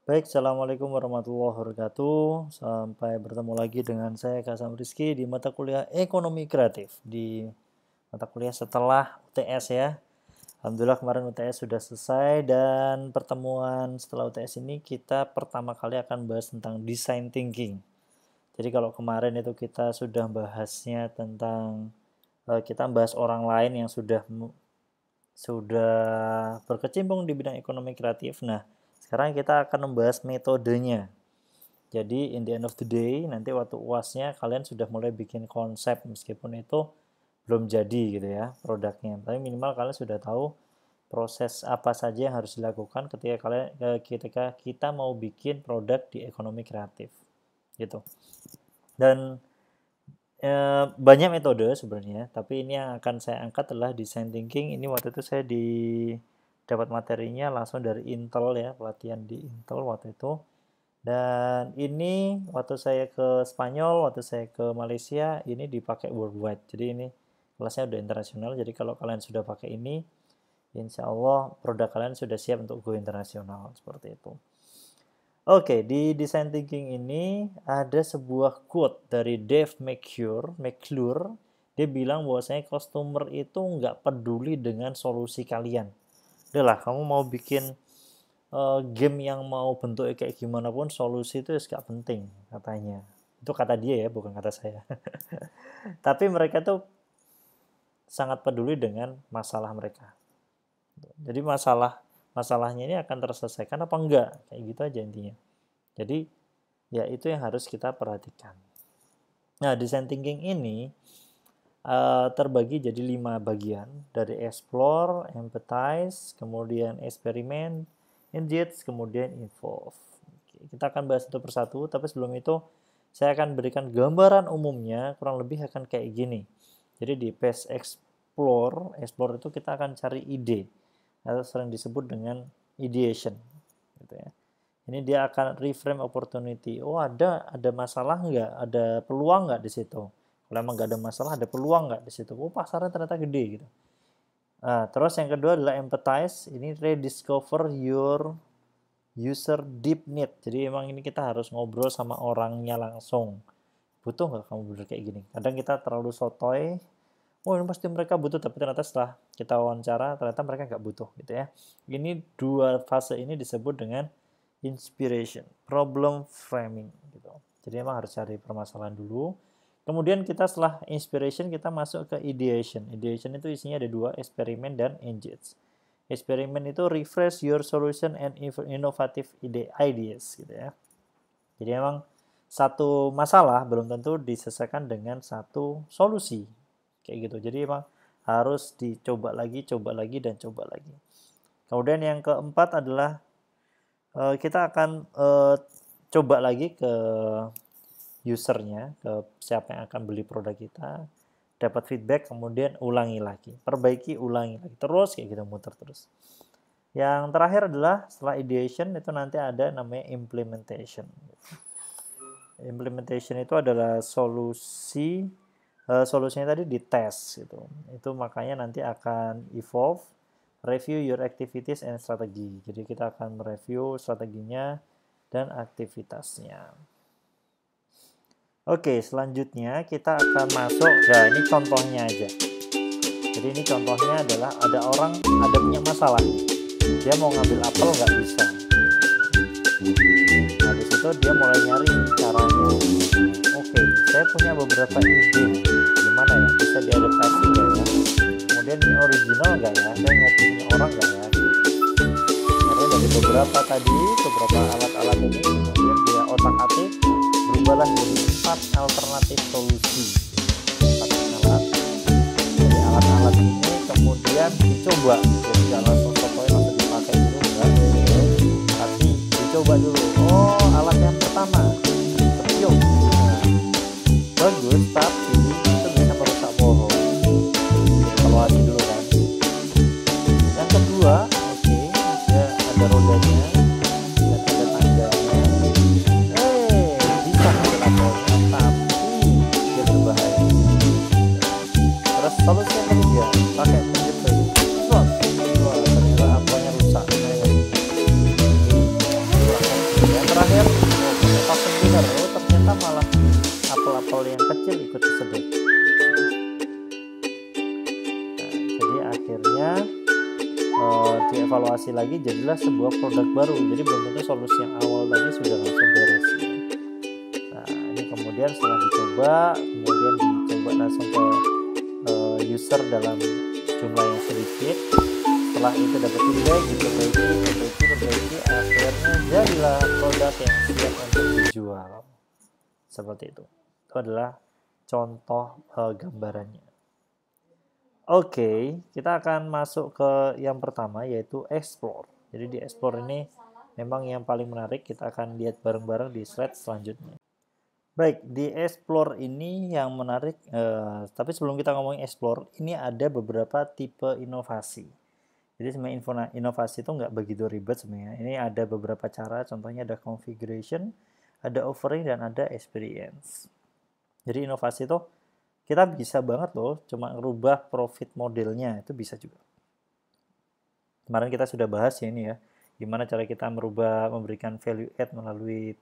Baik, Assalamualaikum warahmatullahi wabarakatuh. Sampai bertemu lagi dengan saya Kasam Rizky di mata kuliah Ekonomi Kreatif. Di mata kuliah setelah UTS ya. Alhamdulillah kemarin UTS sudah selesai dan pertemuan setelah UTS ini kita pertama kali akan bahas tentang design thinking. Jadi kalau kemarin itu kita sudah bahasnya tentang kita bahas orang lain yang sudah berkecimpung di bidang ekonomi kreatif. Nah, sekarang kita akan membahas metodenya. Jadi in the end of the day, nanti waktu UASnya kalian sudah mulai bikin konsep meskipun itu belum jadi gitu ya produknya. Tapi minimal kalian sudah tahu proses apa saja yang harus dilakukan ketika kita mau bikin produk di ekonomi kreatif gitu. Dan banyak metode sebenarnya, tapi ini yang akan saya angkat adalah design thinking. Ini waktu itu saya dapat materinya langsung dari Intel ya, pelatihan di Intel waktu itu. Dan ini waktu saya ke Spanyol, waktu saya ke Malaysia, ini dipakai worldwide. Jadi ini kelasnya udah internasional. Jadi kalau kalian sudah pakai ini, insya Allah produk kalian sudah siap untuk go internasional seperti itu. Oke, di design thinking ini ada sebuah quote dari Dave McClure. Dia bilang bahwasanya customer itu nggak peduli dengan solusi kalian. Udahlah, kamu mau bikin game yang mau bentuknya kayak gimana pun, solusi itu nggak penting katanya. Itu kata dia ya, bukan kata saya. Tapi mereka tuh sangat peduli dengan masalah mereka. Jadi masalahnya ini akan terselesaikan apa enggak, kayak gitu aja intinya. Jadi ya itu yang harus kita perhatikan. Nah, design thinking ini terbagi jadi 5 bagian, dari explore, empathize, kemudian experiment, engage, kemudian involve. Oke, kita akan bahas satu persatu, tapi sebelum itu saya akan berikan gambaran umumnya, kurang lebih akan kayak gini. Jadi di phase explore itu kita akan cari ide, atau sering disebut dengan ideation gitu ya. Ini dia akan reframe opportunity. Oh, ada masalah nggak? Ada peluang nggak di situ? Kalau emang nggak ada masalah, ada peluang nggak di situ? Oh, pasarnya ternyata gede gitu. Nah, terus yang kedua adalah empathize. Ini rediscover your user deep need. Jadi emang ini kita harus ngobrol sama orangnya langsung. Butuh nggak kamu bener kayak gini? Kadang kita terlalu sotoy. Oh, ini pasti mereka butuh, tapi ternyata setelah kita wawancara, ternyata mereka nggak butuh gitu ya. Ini dua fase ini disebut dengan inspiration, problem framing gitu. Jadi emang harus cari permasalahan dulu. Kemudian kita setelah inspiration kita masuk ke ideation. Ideation itu isinya ada 2, eksperimen dan engage. Eksperimen itu refresh your solution and innovative ideas gitu ya. Jadi emang satu masalah belum tentu diselesaikan dengan satu solusi kayak gitu. Jadi emang harus dicoba lagi, dan coba lagi. Kemudian yang keempat adalah kita akan coba lagi ke usernya, ke siapa yang akan beli produk kita, dapat feedback, kemudian ulangi lagi, perbaiki, ulangi lagi, terus kayak gitu, muter terus. Yang terakhir adalah setelah ideation itu nanti ada namanya implementation. Implementation itu adalah solusinya tadi dites gitu. Itu makanya nanti akan evolve, review your activities and strategy. Jadi kita akan mereview strateginya dan aktivitasnya. Oke, selanjutnya kita akan masuk, ya ini contohnya aja. Jadi ini contohnya adalah ada orang ada punya masalah. Dia mau ngambil apel nggak bisa. Habis itu dia mulai nyari caranya. Oke, saya punya beberapa ide. Gimana ya, bisa diadaptasi nggak ya? Kemudian ini original nggak ya? Saya mau punya orang nggak ya? Karena dari beberapa alat-alat ini, kemudian dia otak-atik, berubahlah menjadi 4 alternatif solusi. 4 alat. Dari alat-alat ini kemudian dicoba. Jadi jangan langsung dipakai dulu enggak. Tapi dicoba dulu. Oh, alat yang pertama tritium. Nah, bagus, tapi itu bisa merusak pohon. Evaluasi dulu kan. Yang kedua, oke, dia ada rodanya dan ada tangganya. Bisa ngambil apelnya, tapi dia berbahaya. Terus solusi yang ketiga, pakai penjepit. Wah, ternyata apelnya rusak. share, vacuum cleaner, oh ternyata malah apel-apel yang kecil ikut kesedot. Jadi akhirnya dievaluasi lagi, jadilah sebuah produk baru. Jadi belum tentu solusi yang awal tadi sudah langsung beres. Nah ini kemudian setelah dicoba, kemudian dicoba langsung ke user dalam jumlah yang sedikit. Setelah itu dapat feedback, diperbaiki, akhirnya jadilah produk yang siap untuk dijual. Seperti itu. Itu adalah contoh gambarannya. Oke, kita akan masuk ke yang pertama, yaitu explore. Jadi di explore ini memang yang paling menarik, kita akan lihat bareng-bareng di slide selanjutnya. Baik, di explore ini yang menarik, tapi sebelum kita ngomongin explore, ini ada beberapa tipe inovasi. Jadi sebenarnya inovasi itu nggak begitu ribet sebenarnya. Ini ada beberapa cara, contohnya ada configuration, ada offering, dan ada experience. Jadi inovasi itu kita bisa banget loh, cuma ngerubah profit modelnya, itu bisa juga. Kemarin kita sudah bahas ya ini ya, gimana cara kita memberikan value add melalui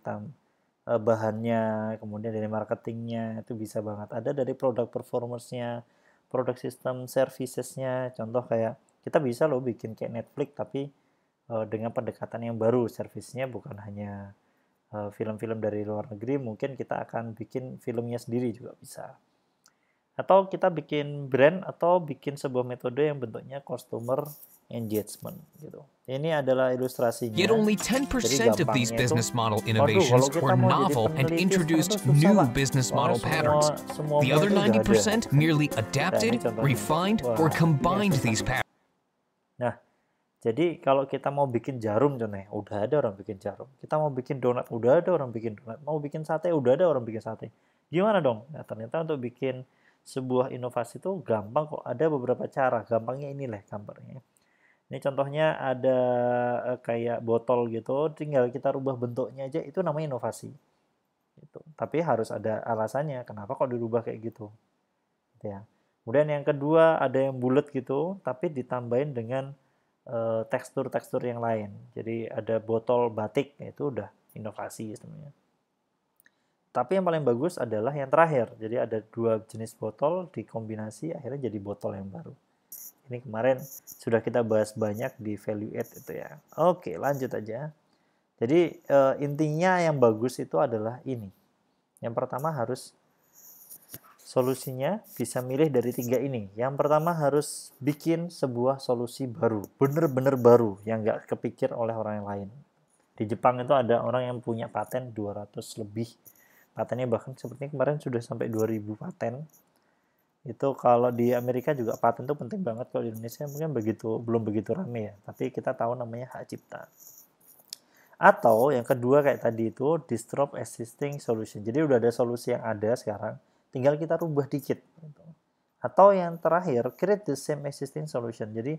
bahannya, kemudian dari marketingnya, itu bisa banget. Ada dari produk performance-nya, produk system services-nya, contoh kayak kita bisa loh bikin kayak Netflix tapi dengan pendekatan yang baru, servisnya bukan hanya film-film dari luar negeri, mungkin kita akan bikin filmnya sendiri juga bisa. Atau kita bikin brand atau bikin sebuah metode yang bentuknya customer engagement gitu. Ini adalah ilustrasinya. Yet only 10% of these business model innovations were novel and introduced new business model patterns. The other 90% merely adapted, refined, or combined these patterns. Nah, jadi kalau kita mau bikin jarum contohnya, udah ada orang bikin jarum. Kita mau bikin donat, udah ada orang bikin donat. Mau bikin sate, udah ada orang bikin sate. Gimana dong? Nah, ternyata untuk bikin sebuah inovasi itu gampang kok. Ada beberapa cara. Gampangnya inilah gambarnya. Ini contohnya ada kayak botol gitu, tinggal kita rubah bentuknya aja, itu namanya inovasi. Gitu. Tapi harus ada alasannya, kenapa kok dirubah kayak gitu. Gitu ya. Kemudian yang kedua ada yang bulat gitu, tapi ditambahin dengan tekstur-tekstur yang lain. Jadi ada botol batik, itu udah inovasi sebenarnya. Tapi yang paling bagus adalah yang terakhir. Jadi ada dua jenis botol dikombinasi, akhirnya jadi botol yang baru. Ini kemarin sudah kita bahas banyak di value add itu ya. Oke, lanjut aja. Jadi intinya yang bagus itu adalah ini. Yang pertama harus solusinya bisa milih dari tiga ini. Yang pertama harus bikin sebuah solusi baru, bener-bener baru, yang nggak kepikir oleh orang yang lain. Di Jepang itu ada orang yang punya paten 200 lebih. Patennya bahkan sepertinya kemarin sudah sampai 2000 paten. Itu kalau di Amerika juga paten itu penting banget, kalau di Indonesia mungkin belum begitu rame ya. Tapi kita tahu namanya hak cipta. Atau yang kedua kayak tadi itu, disrupt existing solution. Jadi udah ada solusi yang ada sekarang, tinggal kita rubah dikit. Atau yang terakhir, create the same existing solution. Jadi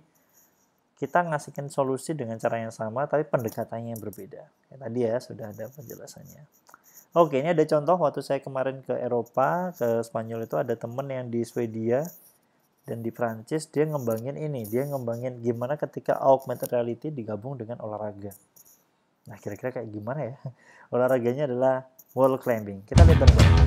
kita ngasihkan solusi dengan cara yang sama, tapi pendekatannya yang berbeda. Kayak tadi ya, sudah ada penjelasannya. Oke, ini ada contoh waktu saya kemarin ke Eropa, ke Spanyol itu ada temen yang di Swedia dan di Prancis, dia ngembangin ini. Dia ngembangin gimana ketika augmented reality digabung dengan olahraga. Nah, kira-kira kayak gimana ya? Olahraganya adalah wall climbing. Kita lihat bareng-bareng.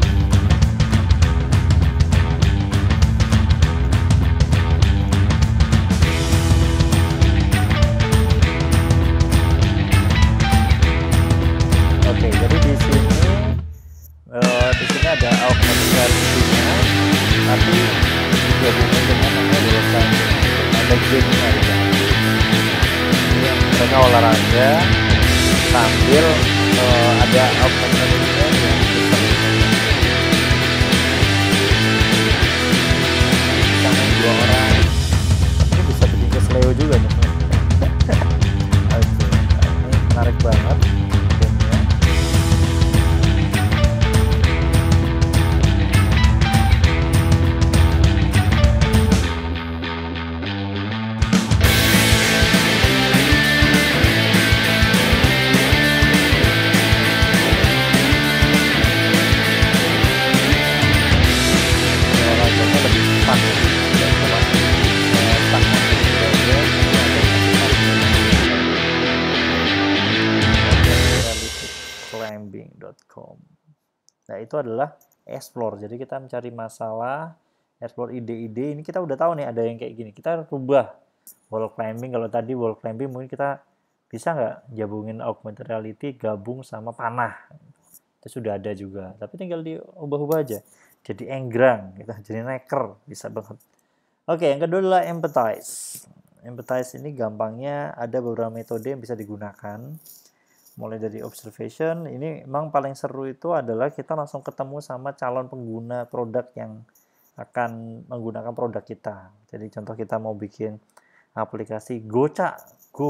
Ada augmented reality-nya, tapi digabungkan dengan wall climbing. Ada game-nya juga. Mereka olahraga sambil ada augmented reality-nya yang bisa main 2 orang. Ini bisa bikin kesleo juga nih. Oke, ini menarik banget. wallclimbing.com. Nah, itu adalah explore. Jadi kita mencari masalah, explore ide-ide. Ini kita udah tahu nih ada yang kayak gini. Kita rubah wall climbing. Kalau tadi wall climbing mungkin kita bisa nggak gabungin augmented reality gabung sama panah. Itu sudah ada juga. Tapi tinggal diubah-ubah aja. Jadi enggrang, gitu. Jadi neker, bisa banget. Oke, yang kedua adalah empathize. Empathize ini gampangnya ada beberapa metode yang bisa digunakan. Mulai dari observation, ini memang paling seru itu adalah kita langsung ketemu sama calon pengguna produk yang akan menggunakan produk kita. Jadi contoh kita mau bikin aplikasi Go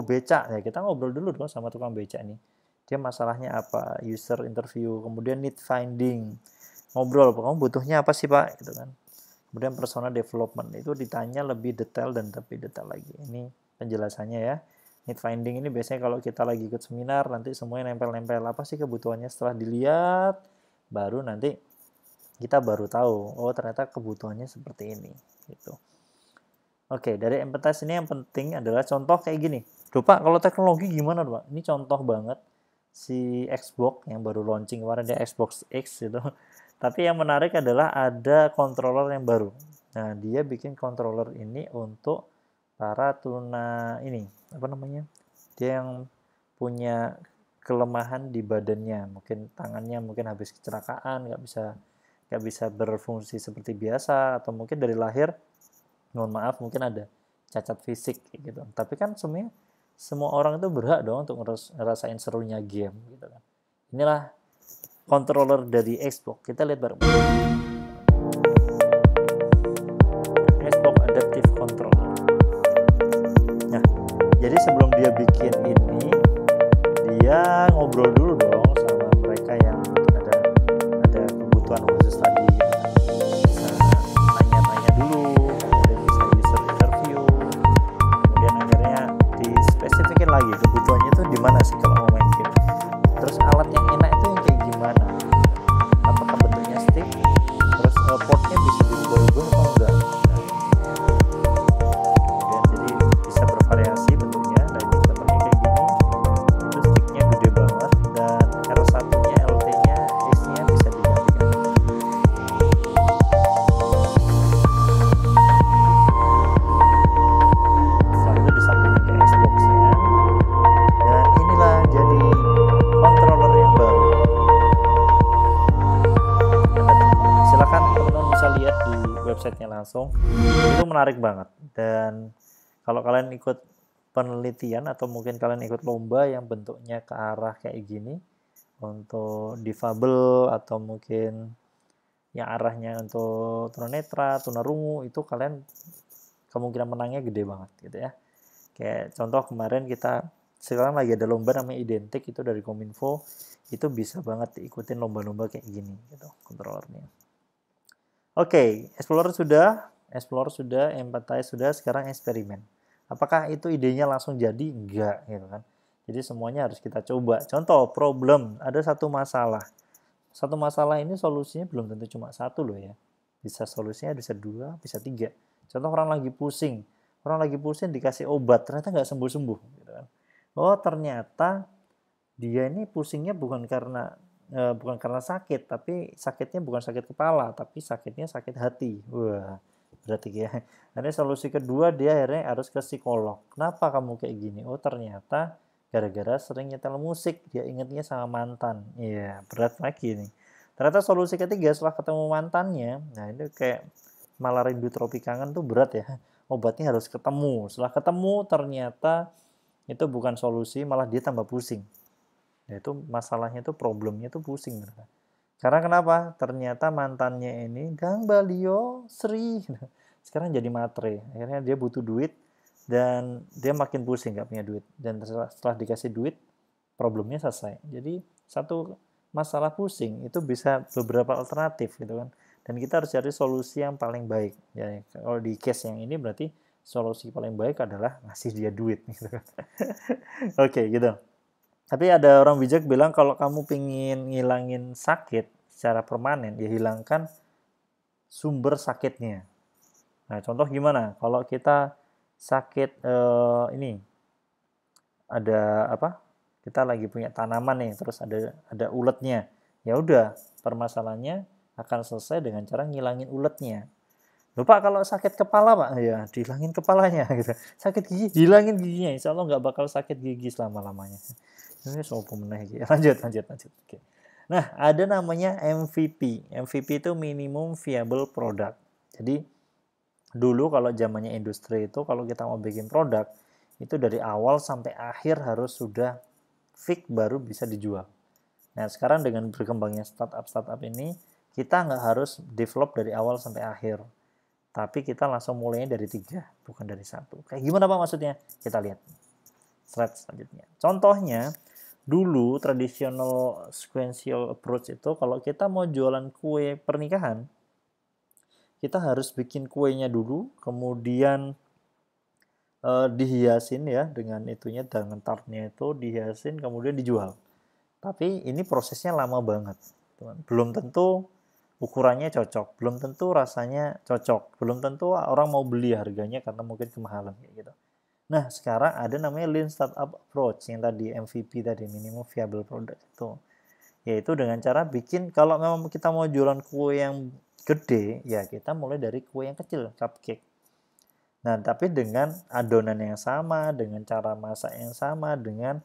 Beca, ya kita ngobrol dulu dong sama tukang beca nih. Dia masalahnya apa, user interview, kemudian need finding, ngobrol, kamu butuhnya apa sih Pak, gitu kan. Kemudian persona development, itu ditanya lebih detail dan lebih detail lagi. Ini penjelasannya ya. Need finding ini biasanya kalau kita lagi ikut seminar, nanti semuanya nempel-nempel apa sih kebutuhannya, setelah dilihat, baru nanti kita baru tahu, oh ternyata kebutuhannya seperti ini. Gitu. Oke, dari empathize ini yang penting adalah contoh kayak gini. Duh Pak, kalau teknologi gimana Pak? Ini contoh banget si Xbox yang baru launching kemarin, dia Xbox X gitu. Tapi yang menarik adalah ada controller yang baru. Nah, dia bikin controller ini untuk para dia yang punya kelemahan di badannya, mungkin tangannya mungkin habis kecelakaan, nggak bisa berfungsi seperti biasa, atau mungkin dari lahir, mohon maaf, mungkin ada cacat fisik gitu. Tapi kan semua orang itu berhak dong untuk ngerasain serunya game gitu kan. Inilah controller dari Xbox. Kita lihat bareng. Xbox Adaptive Controller. Nah, jadi sebelum dia bikin ini, dia ngobrol dulu dong sama mereka yang ada kebutuhan khusus tadi. Bisa nanya-nanya dulu, kemudian bisa user interview, kemudian akhirnya dispesifikin lagi kebutuhannya itu di mana sih kalau mau main game. Terus alat yang enak itu yang kayak gimana? Apakah bentuknya stick? Terus portnya bisa diubah-ubah atau enggak? Kemudian jadi bisa bervariasi bentuknya. Dan ini bentuknya kayak gini. Itu sticknya gede banget dan R1-nya, LT-nya, S-nya bisa digantikan. Setelah itu disambungin ke Xbox-nya. Dan inilah jadi controller yang baru. Silakan teman-teman bisa lihat di websitenya langsung. Itu menarik banget. Dan kalau kalian ikut penelitian atau mungkin kalian ikut lomba yang bentuknya ke arah kayak gini untuk difabel atau mungkin yang arahnya untuk tunanetra, tunarungu, itu kalian kemungkinan menangnya gede banget gitu ya. Kayak contoh kemarin sekarang lagi ada lomba namanya Identik, itu dari Kominfo, itu bisa banget diikutin lomba-lomba kayak gini gitu kontrolernya. Oke, Explorer sudah, Empathize sudah, sekarang eksperimen. Apakah itu idenya langsung jadi? Enggak gitu kan. Jadi semuanya harus kita coba. Contoh problem, ada satu masalah. Satu masalah ini solusinya belum tentu cuma satu loh ya. Bisa solusinya bisa 2, bisa 3. Contoh orang lagi pusing dikasih obat, ternyata nggak sembuh-sembuh gitu kan. Oh, ternyata dia ini pusingnya bukan karena sakit, tapi sakitnya bukan sakit kepala, tapi sakitnya sakit hati. Wah, berarti ya. Nanti solusi kedua dia akhirnya harus ke psikolog. Kenapa kamu kayak gini? Oh, ternyata gara-gara sering nyetel musik, dia ingetnya sama mantan. Iya, berat lagi nih. Ternyata solusi ketiga setelah ketemu mantannya, nah ini kayak malah rindu tropi kangen tuh berat ya. Obatnya harus ketemu. Setelah ketemu ternyata itu bukan solusi, malah dia tambah pusing. Yaitu masalahnya tuh problemnya tuh pusing. Karena kenapa? Ternyata mantannya ini Gang Balio Sri. Sekarang jadi matre. Akhirnya dia butuh duit dan dia makin pusing gak punya duit. Dan setelah dikasih duit, problemnya selesai. Jadi satu masalah pusing itu bisa beberapa alternatif gitu kan. Dan kita harus cari solusi yang paling baik. Ya, kalau di case yang ini berarti solusi paling baik adalah ngasih dia duit. Gitu. Oke, gitu. Tapi ada orang bijak bilang kalau kamu pengen ngilangin sakit secara permanen, ya hilangkan sumber sakitnya. Nah, contoh gimana? Kalau kita sakit kita kita lagi punya tanaman nih, terus ada uletnya. Ya udah, permasalahannya akan selesai dengan cara ngilangin uletnya. Loh Pak, kalau sakit kepala Pak, ya dihilangin kepalanya gitu. Sakit gigi, dihilangin giginya. Insya Allah nggak bakal sakit gigi selama-lamanya. Ini soal pemenang gitu. Lanjut. Oke. Nah, ada namanya MVP. MVP itu minimum viable product. Jadi dulu kalau zamannya industri itu, kalau kita mau bikin produk, itu dari awal sampai akhir harus sudah fix baru bisa dijual. Nah, sekarang dengan berkembangnya startup ini, kita nggak harus develop dari awal sampai akhir. Tapi kita langsung mulainya dari 3, bukan dari 1. Kayak gimana Pak maksudnya? Kita lihat slide selanjutnya. Contohnya, dulu traditional sequential approach itu kalau kita mau jualan kue pernikahan, kita harus bikin kuenya dulu, kemudian dihiasin ya dengan itunya, dengan tartnya itu dihiasin, kemudian dijual. Tapi ini prosesnya lama banget. Belum tentu ukurannya cocok, belum tentu rasanya cocok, belum tentu orang mau beli harganya karena mungkin kemahalan kayak gitu. Nah, sekarang ada namanya Lean Startup Approach yang tadi MVP tadi, minimum viable product itu. Yaitu dengan cara bikin, kalau memang kita mau jualan kue yang gede, ya kita mulai dari kue yang kecil, cupcake. Nah, tapi dengan adonan yang sama, dengan cara masak yang sama, dengan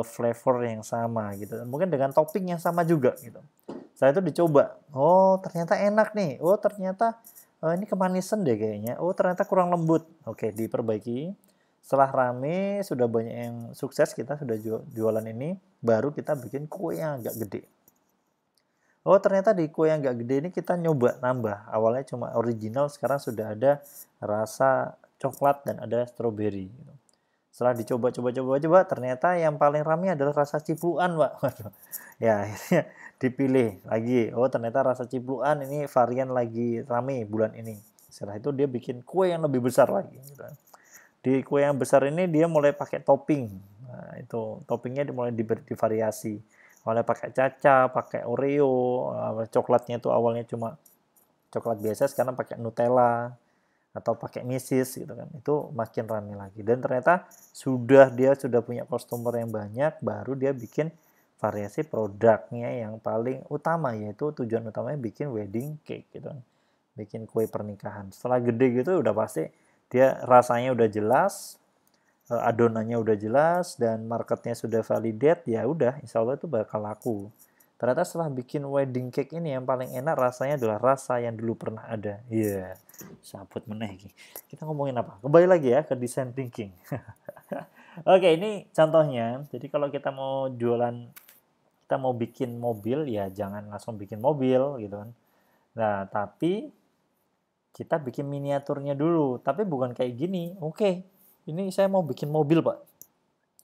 flavor yang sama gitu. Mungkin dengan topping yang sama juga gitu. Saya itu dicoba, oh ternyata enak nih, oh ternyata ini kemanisan deh kayaknya, oh ternyata kurang lembut. Oke, diperbaiki. Setelah rame, sudah banyak yang sukses, kita sudah jualan ini, baru kita bikin kue yang agak gede. Oh ternyata di kue yang agak gede ini kita nyoba nambah. Awalnya cuma original, sekarang sudah ada rasa coklat dan ada stroberi. Setelah dicoba, ternyata yang paling rame adalah rasa cipluan, Pak. Ya, akhirnya dipilih lagi. Oh, ternyata rasa cipluan ini varian lagi rame bulan ini. Setelah itu dia bikin kue yang lebih besar lagi. Di kue yang besar ini dia mulai pakai topping. Nah, itu toppingnya mulai divariasi. Mulai pakai caca, pakai Oreo, coklatnya itu awalnya cuma coklat biasa, sekarang pakai Nutella atau pakai misis gitu kan, itu makin ramai lagi. Dan ternyata dia sudah punya customer yang banyak, baru dia bikin variasi produknya yang paling utama, yaitu tujuan utamanya bikin wedding cake gitu kan, bikin kue pernikahan. Setelah gede gitu udah pasti dia rasanya udah jelas, adonannya udah jelas, dan marketnya sudah validate, ya udah insya Allah itu bakal laku. Ternyata setelah bikin wedding cake ini yang paling enak rasanya adalah rasa yang dulu pernah ada. Iya, sabut meneh. Kita ngomongin apa? Kembali lagi ya ke design thinking. Oke, ini contohnya. Jadi kalau kita mau jualan, kita mau bikin mobil, ya jangan langsung bikin mobil gitu kan. Nah, tapi kita bikin miniaturnya dulu. Tapi bukan kayak gini. Oke, ini saya mau bikin mobil Pak.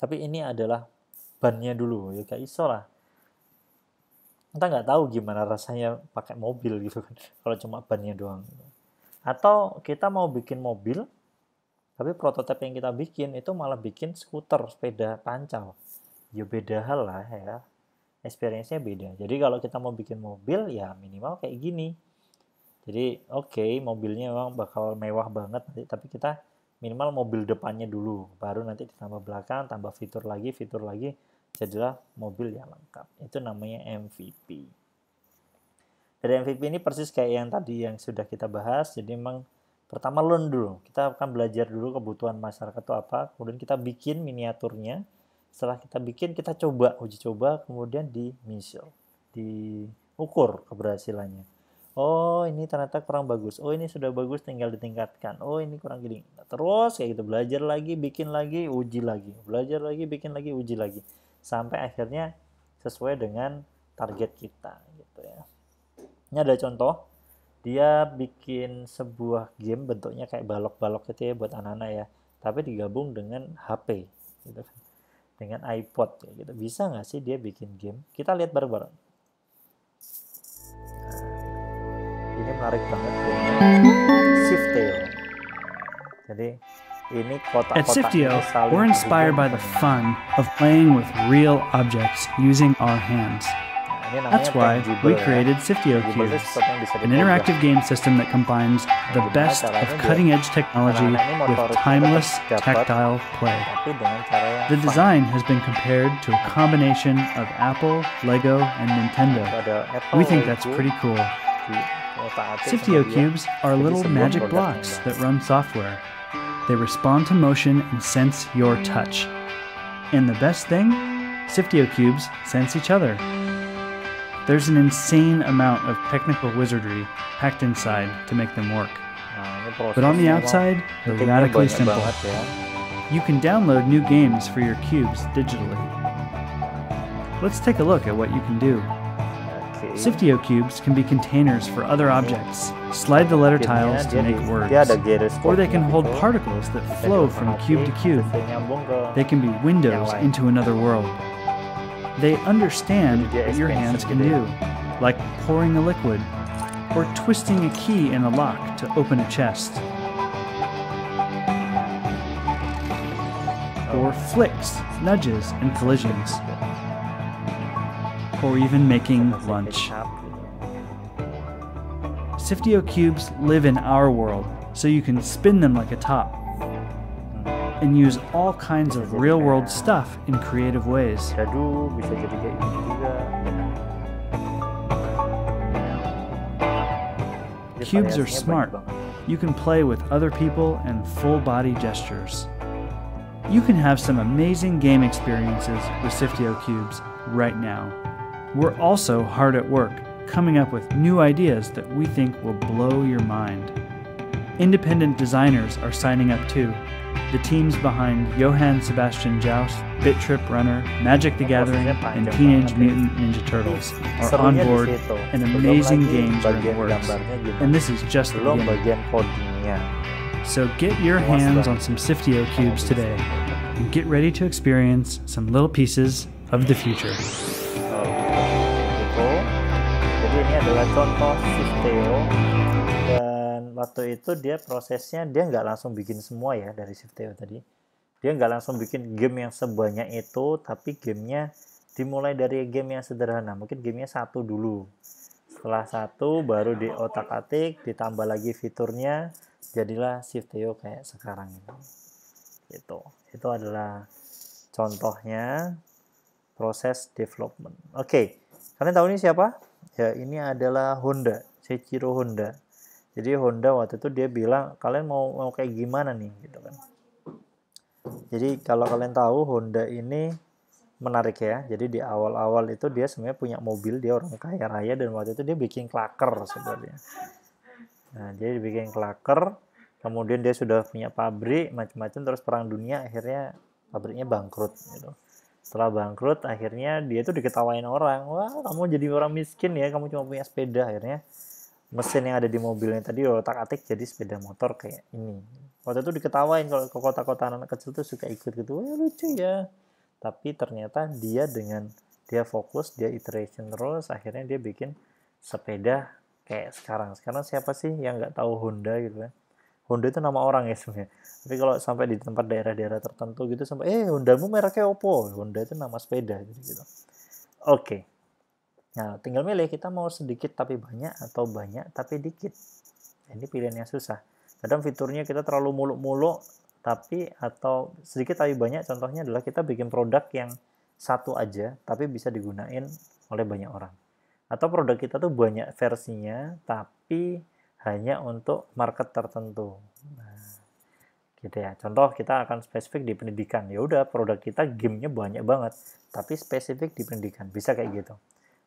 Tapi ini adalah bannya dulu. Ya kayak iso lah. Kita nggak tahu gimana rasanya pakai mobil gitu kan, kalau cuma bannya doang. Atau kita mau bikin mobil, tapi prototipe yang kita bikin itu malah bikin skuter, sepeda pancal. Ya beda hal lah ya, experience-nya beda. Jadi kalau kita mau bikin mobil, ya minimal kayak gini. Jadi oke, mobilnya memang bakal mewah banget, tapi kita minimal mobil depannya dulu, baru nanti ditambah belakang, tambah fitur lagi, jadilah mobil yang lengkap. Itu namanya MVP. Dari MVP ini persis kayak yang tadi yang sudah kita bahas. Jadi memang pertama learn dulu. Kita akan belajar dulu kebutuhan masyarakat itu apa. Kemudian kita bikin miniaturnya. Setelah kita bikin, kita uji coba, kemudian diukur keberhasilannya. Oh ini ternyata kurang bagus. Oh ini sudah bagus, tinggal ditingkatkan. Oh ini kurang gini. Terus kayak gitu, belajar lagi, bikin lagi, uji lagi. Belajar lagi, bikin lagi, uji lagi. Sampai akhirnya sesuai dengan target kita gitu ya. Ini ada contoh, dia bikin sebuah game bentuknya kayak balok-balok gitu ya buat anak-anak ya, tapi digabung dengan HP gitu, dengan iPod ya gitu. Bisa nggak sih dia bikin game? Kita lihat bareng-bareng. Ini menarik banget gamenya, Siftail. Jadi ini at Siftio, we're inspired by the fun of playing with real objects using our hands. That's why we created Siftio Cubes, an interactive game system that combines the best of cutting-edge technology with timeless, tactile play. The design has been compared to a combination of Apple, Lego, and Nintendo. We think that's pretty cool. Siftio Cubes are little magic blocks that run software. They respond to motion and sense your touch. And the best thing? Siftio Cubes sense each other. There's an insane amount of technical wizardry packed inside to make them work. But on the outside, they're radically simple. You can download new games for your cubes digitally. Let's take a look at what you can do. Siftio Cubes can be containers for other objects. Slide the letter tiles to make words. Or they can hold particles that flow from cube to cube. They can be windows into another world. They understand what your hands can do, like pouring a liquid, or twisting a key in a lock to open a chest. Or flicks, nudges, and collisions. Or even making lunch. Siftio Cubes live in our world, so you can spin them like a top and use all kinds of real-world stuff in creative ways. Cubes are smart. You can play with other people and full-body gestures. You can have some amazing game experiences with Siftio Cubes right now. We're also hard at work, coming up with new ideas that we think will blow your mind. Independent designers are signing up too. The teams behind Johann Sebastian Joust, Bit Trip Runner, Magic the Gathering, and Teenage Mutant Ninja Turtles are on board, and amazing games are in the works. And this is just the beginning. So get your hands on some Siftio Cubes today, and get ready to experience some little pieces of the future. Jadi ini adalah contoh Siftio. Dan waktu itu dia prosesnya dia nggak langsung bikin semua ya dari Siftio tadi. Dia nggak langsung bikin game yang sebanyak itu, tapi gamenya dimulai dari game yang sederhana. Mungkin gamenya satu dulu. Setelah satu baru diotak-atik, ditambah lagi fiturnya, jadilah Siftio kayak sekarang ini. Gitu. Itu adalah contohnya proses development. Oke, kalian tahu ini siapa? Ya, ini adalah Honda, Seiichiro Honda. Jadi Honda waktu itu dia bilang, kalian mau kayak gimana nih, gitu kan. Jadi kalau kalian tahu Honda ini menarik ya. Jadi di awal-awal itu dia sebenarnya punya mobil, dia orang kaya raya, dan waktu itu dia bikin klaker sebenarnya. Nah, dia bikin klaker, kemudian dia sudah punya pabrik macam-macam, terus perang dunia akhirnya pabriknya bangkrut gitu. Setelah bangkrut akhirnya dia tuh diketawain orang, wah kamu jadi orang miskin ya, kamu cuma punya sepeda. Akhirnya mesin yang ada di mobilnya tadi otak-atik jadi sepeda motor kayak ini. Waktu itu diketawain kalau ke kota-kota anak kecil tuh suka ikut gitu, wah lucu ya. Tapi ternyata dia fokus, dia iteration terus, akhirnya dia bikin sepeda kayak sekarang. Sekarang siapa sih yang nggak tahu Honda gitu kan? Honda itu nama orang ya sebenarnya. Tapi kalau sampai di tempat daerah-daerah tertentu gitu sampai Hondamu mereknya Oppo. Honda itu nama sepeda gitu. Oke. Nah, tinggal milih kita mau sedikit tapi banyak atau banyak tapi dikit. Ini pilihan yang susah. Kadang fiturnya kita terlalu muluk-muluk tapi atau sedikit tapi banyak, contohnya adalah kita bikin produk yang satu aja tapi bisa digunain oleh banyak orang. Atau produk kita tuh banyak versinya tapi hanya untuk market tertentu. Nah, gitu ya. Contoh kita akan spesifik di pendidikan. Ya udah, produk kita gamenya banyak banget, tapi spesifik di pendidikan. Bisa kayak gitu.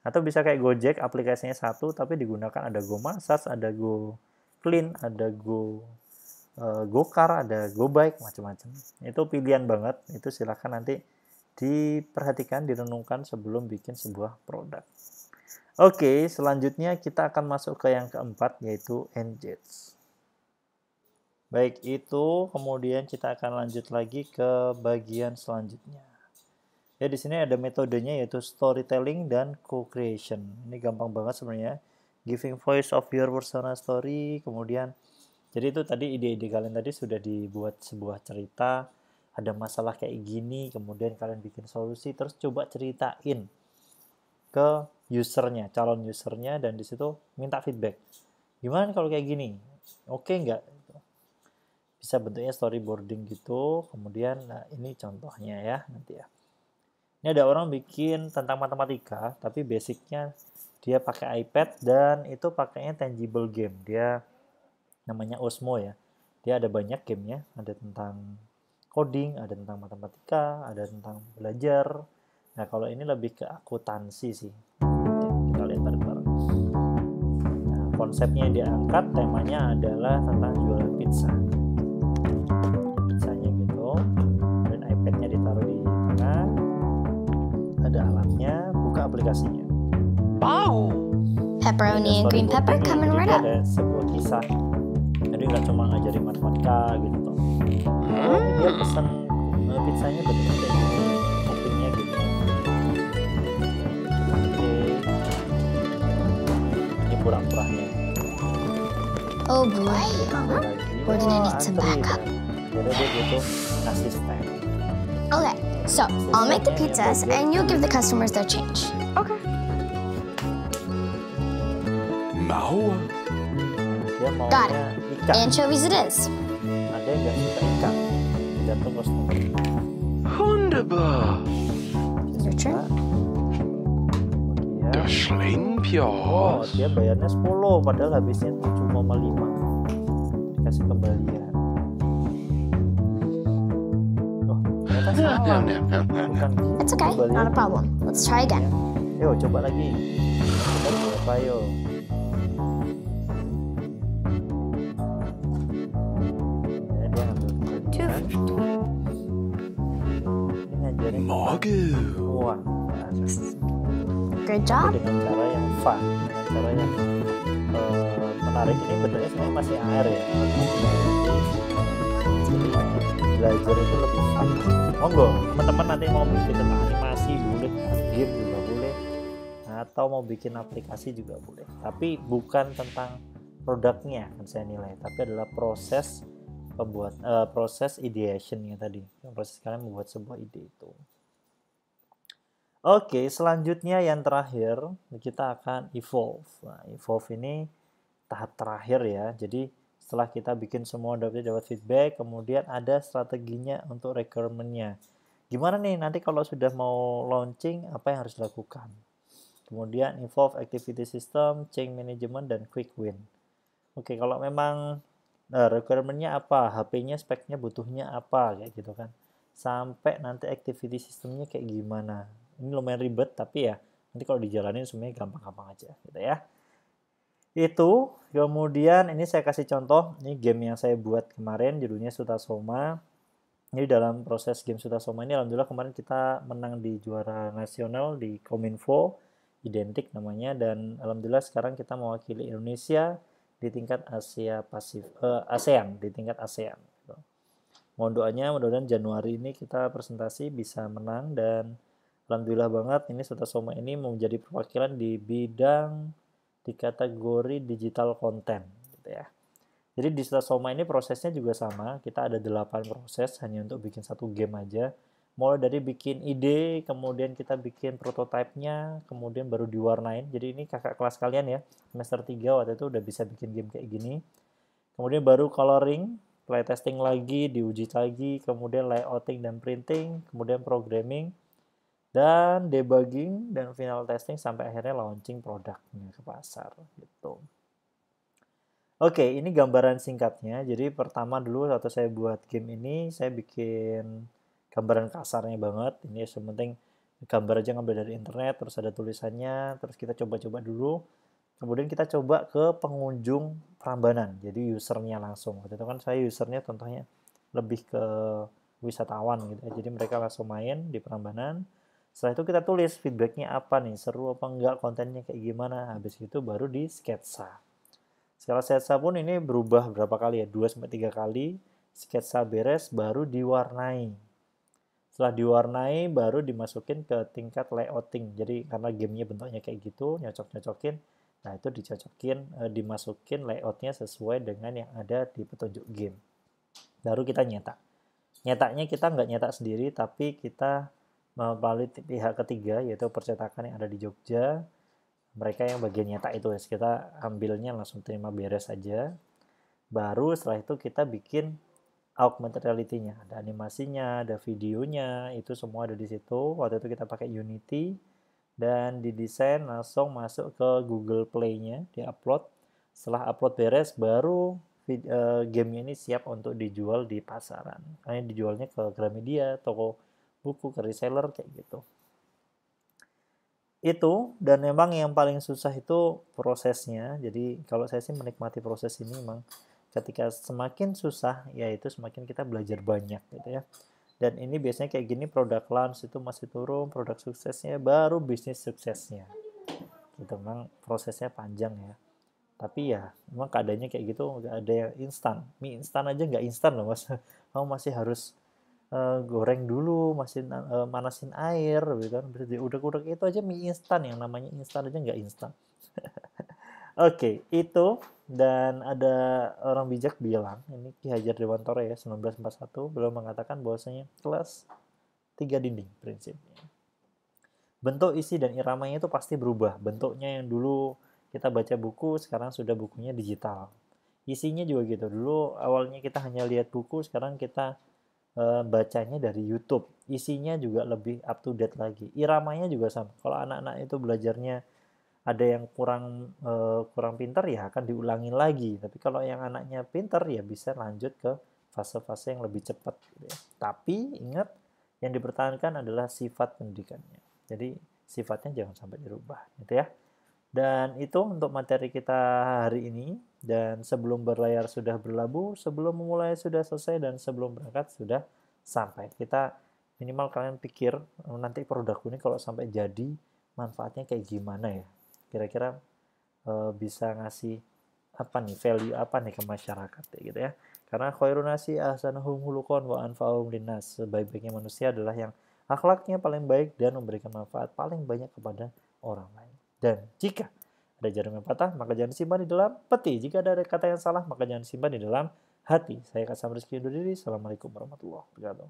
Atau bisa kayak Gojek, aplikasinya satu, tapi digunakan ada Go Massage, ada Go Clean, ada Gokar, ada Gobike, macam-macam. Itu pilihan banget. Itu silahkan nanti diperhatikan, direnungkan sebelum bikin sebuah produk. Oke, selanjutnya kita akan masuk ke yang keempat, yaitu Engage. Baik, itu kemudian kita akan lanjut lagi ke bagian selanjutnya. Ya, di sini ada metodenya yaitu storytelling dan co-creation. Ini gampang banget sebenarnya. Giving voice of your personal story, kemudian jadi itu tadi ide-ide kalian tadi sudah dibuat sebuah cerita, ada masalah kayak gini, kemudian kalian bikin solusi, terus coba ceritain ke usernya, calon usernya, dan di situ minta feedback. Gimana kalau kayak gini? Oke nggak? Bisa bentuknya storyboarding gitu. Kemudian, nah ini contohnya ya nanti ya. Ini ada orang bikin tentang matematika, tapi basicnya dia pakai iPad dan itu pakainya tangible game. Dia namanya Osmo ya. Dia ada banyak gamenya, ada tentang coding, ada tentang matematika, ada tentang belajar. Nah kalau ini lebih ke akuntansi sih. Kita lihat bareng-bareng. Nah, konsepnya yang diangkat, temanya adalah tentang jualan pizza. Pizzanya gitu, dan iPad-nya ditaruh di tengah. Ada alatnya, buka aplikasinya. Wow! Pepperoni and green pepper coming right up. Ada sebuah kisah. Jadi nggak cuma ngajarin matematika gitu. Dia pesan pizzanya bentuknya kayak gini, toppingnya gitu. Ini pura-puranya. Oh boy, we're gonna need some backup. Jadi dia butuh asisten. Okay, so I'll make the pizzas and you give the customers their change. Okay. Mau? Dia Got maunya it. ikan. Anchovies it is. Ada yang nggak suka ikan. Tergantung customer. Wunderbar. Your turn. Kemudian, Das Schlimmpios. dia bayarnya 10, padahal habisnya 7,5. Dikasih kembalian. Oh, ternyata salah. Bukan gitu. It's okay, not a problem. Let's try again. Yuk, coba lagi. Kita berapa yuk? Ya, dia ambil kembalian. Ini ngajarin wah. Good job. Dengan cara yang fun, dengan cara yang menarik. Ini bentuknya sebenarnya masih AR ya. Belajar itu lebih fun. Monggo, teman-teman nanti mau bikin tentang animasi boleh, game juga boleh, atau mau bikin aplikasi juga boleh. Tapi bukan tentang produknya kan saya nilai, tapi adalah proses pembuat proses ideationnya tadi, proses kalian membuat sebuah ide itu. Oke, selanjutnya yang terakhir kita akan evolve. Nah, evolve ini tahap terakhir ya. Jadi setelah kita bikin semua dapat feedback, kemudian ada strateginya untuk requirement-nya. Gimana nih nanti kalau sudah mau launching, apa yang harus dilakukan? Kemudian evolve activity system, change management, dan quick win. Oke, kalau memang requirement-nya apa, HP-nya speknya butuhnya apa, kayak gitu kan. Sampai nanti activity system-nya kayak gimana. Ini lumayan ribet, tapi ya nanti kalau dijalanin semuanya gampang-gampang aja gitu ya. Itu, kemudian ini saya kasih contoh, ini game yang saya buat kemarin, judulnya Sutasoma. Jadi dalam proses game Sutasoma ini, alhamdulillah kemarin kita menang di juara nasional di Kominfo, identik namanya, dan alhamdulillah sekarang kita mewakili Indonesia di tingkat ASEAN, di tingkat ASEAN. Mohon doanya, mudah-mudahan Januari ini kita presentasi bisa menang, dan alhamdulillah banget ini Sutasoma ini menjadi perwakilan di bidang di kategori digital content gitu ya. Jadi di Sutasoma ini prosesnya juga sama, kita ada 8 proses hanya untuk bikin satu game aja. Mulai dari bikin ide, kemudian kita bikin prototipe-nya, kemudian baru diwarnain. Jadi ini kakak kelas kalian ya, semester 3 waktu itu udah bisa bikin game kayak gini. Kemudian baru coloring, playtesting lagi, diuji lagi, kemudian layouting dan printing, kemudian programming, dan debugging, dan final testing sampai akhirnya launching produknya ke pasar gitu. Oke, ini gambaran singkatnya. Jadi pertama dulu waktu saya buat game ini, saya bikin gambaran kasarnya banget. Ini sementing gambar aja ngambil dari internet, terus ada tulisannya, terus kita coba-coba dulu. Kemudian kita coba ke pengunjung Prambanan, jadi usernya langsung. Waktu itu kan saya usernya contohnya lebih ke wisatawan gitu ya. Jadi mereka langsung main di Prambanan. Setelah itu kita tulis feedbacknya apa nih, seru apa enggak, kontennya kayak gimana. Habis itu baru di sketsa. Skala sketsa pun ini berubah berapa kali ya, 2-3 kali. Sketsa beres baru diwarnai. Setelah diwarnai baru dimasukin ke tingkat layouting. Jadi karena gamenya bentuknya kayak gitu, nyocok-nyocokin. Nah itu dicocokin, dimasukin layoutnya sesuai dengan yang ada di petunjuk game. Baru kita nyetak. Nyetaknya kita nggak nyetak sendiri, tapi kita melalui pihak ketiga, yaitu percetakan yang ada di Jogja. Mereka yang bagian nyetak itu, kita ambilnya langsung terima beres aja. Baru setelah itu kita bikin augmented reality-nya, ada animasinya, ada videonya, itu semua ada di situ. Waktu itu kita pakai Unity dan didesain langsung masuk ke Google Play-nya, di-upload. Setelah upload beres, baru gamenya ini siap untuk dijual di pasaran. Kalian dijualnya ke Gramedia, toko buku, ke reseller, kayak gitu. Itu, dan memang yang paling susah itu prosesnya. Jadi kalau saya sih menikmati proses ini, memang ketika semakin susah, yaitu semakin kita belajar banyak gitu ya. Dan ini biasanya kayak gini, produk launch itu masih turun, produk suksesnya baru bisnis suksesnya. Gitu, memang prosesnya panjang ya. Tapi ya, memang keadaannya kayak gitu, nggak ada yang instan. Mie instan aja nggak instan loh, Mas. Kamu masih harus goreng dulu, masih manasin air, gitu kan. Udah itu aja mie instan, yang namanya instan aja nggak instan. Oke, itu. Dan ada orang bijak bilang, ini Ki Hajar Dewantara ya, 1941, beliau mengatakan bahwasanya kelas 3 dinding prinsipnya. Bentuk, isi, dan iramanya itu pasti berubah. Bentuknya yang dulu kita baca buku, sekarang sudah bukunya digital. Isinya juga gitu. Dulu awalnya kita hanya lihat buku, sekarang kita bacanya dari YouTube. Isinya juga lebih up to date lagi. Iramanya juga sama. Kalau anak-anak itu belajarnya ada yang kurang pintar, ya akan diulangin lagi. Tapi kalau yang anaknya pintar, ya bisa lanjut ke fase-fase yang lebih cepat. Gitu ya. Tapi ingat, yang dipertahankan adalah sifat pendidikannya. Jadi sifatnya jangan sampai dirubah, gitu ya. Dan itu untuk materi kita hari ini. Dan sebelum berlayar sudah berlabuh, sebelum memulai sudah selesai, dan sebelum berangkat sudah sampai. Kita minimal kalian pikir nanti produk ini kalau sampai jadi, manfaatnya kayak gimana ya. Kira-kira bisa ngasih apa nih, value apa nih ke masyarakat gitu ya. Karena khairun nasi ahsanuhum khuluqan wa anfa'uhum linnas. Sebaik-baiknya manusia adalah yang akhlaknya paling baik dan memberikan manfaat paling banyak kepada orang lain. Dan jika ada jarum yang patah, maka jangan disimpan di dalam peti. Jika ada kata yang salah, maka jangan disimpan di dalam hati. Saya Kak Sam Rizky undur diri. Assalamualaikum warahmatullahi wabarakatuh.